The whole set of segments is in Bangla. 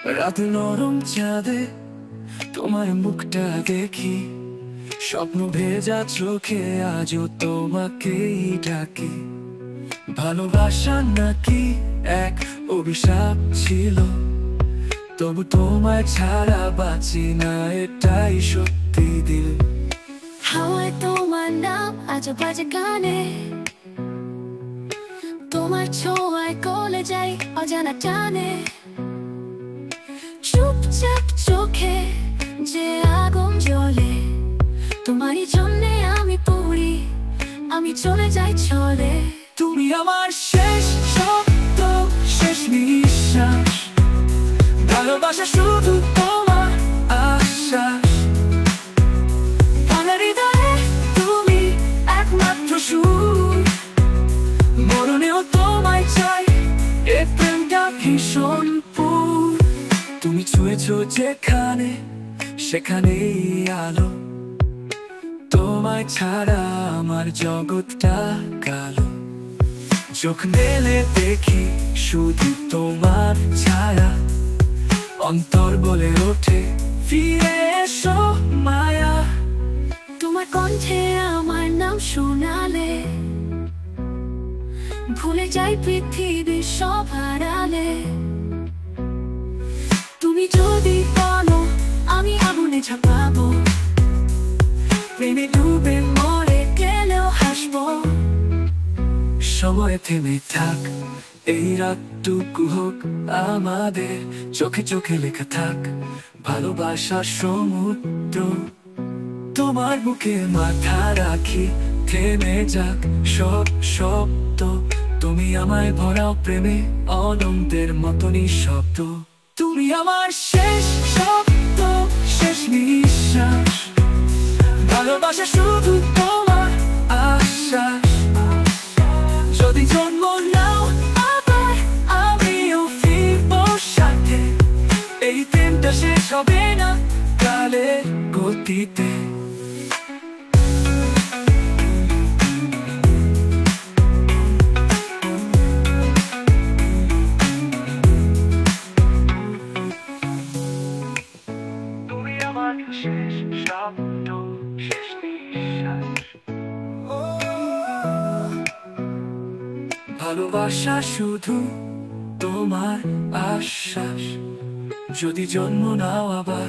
রাত নরম চাঁদে তোমার মুখটা দেখি, স্বপ্ন ভেজা চোখে আজও তোমাকেই ডাকি। ভালোবাসা নাকি এক অভিশাপ ছিল, তবু তোমায় ছাড়া বাঁচি না, এটাই সত্যি দিল। হাওয়ায় তোমার নাম আজ বাজে গানে, তোমার ছোঁয়ায় গলে যাই অজানা টানে। চুপচাপ চোখে যে আগুন জ্বলে, তোমারই জন্যে আমি পড়ি, আমি চলে যাই চলে। তুমি আমার শেষ শব্দ, শেষ নিঃশ্বাস, ভালোবাসা শুধু তোমার আশ্বাস। আমার হৃদয়ে তুমি একমাত্র সুর, মরণেও তোমায় চাই, এ প্রেমটা ভীষণ পুর। তুমি ছুঁয়েছো যেখানে, সেখানেই আলো, তোমায় ছাড়া আমার জগৎটা কালো। চোখ মেলে দেখি শুধু তোমার ছায়া, অন্তর বলে ওঠে ফিরে এসো মায়া। তোমার কণ্ঠে আমার নাম শোনালে, ভুলে যাই পৃথিবীর সব হারালে। তুমি যদি বলো আমি আগুনে ঝাঁপাবো, প্রেমে ডুবে মরে গেলেও হাসবো। সময় থেমে থাক, এই রাতটুকু হোক আমাদের, চোখে চোখে লেখা থাক ভালোবাসার সমুদ্র। তোমার বুকে মাথা রাখি, থেমে যাক সব শব্দ, তুমি আমায় ভরাও প্রেমে অনন্তের মতনই শব্দ। তুমি আমার শেষ শব্দ, শেষ নিঃশ্বাস, ভালোবাসা শুধু তোমার আশ্বাস। যদি জন্ম নাও আবার আমিও ফিরবো সাথে, এই প্রেমটা শেষ হবে না কালের গতিতে। তুমি আমার শেষ শব্দ, শেষ নিঃশ্বাস, ভালোবাসা শুধু তোমার আশ্বাস। যদি জন্ম নাও আবার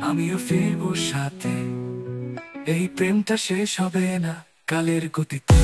আমিও ফিরবো সাথে, এই প্রেমটা শেষ হবে না কালের গতিতে।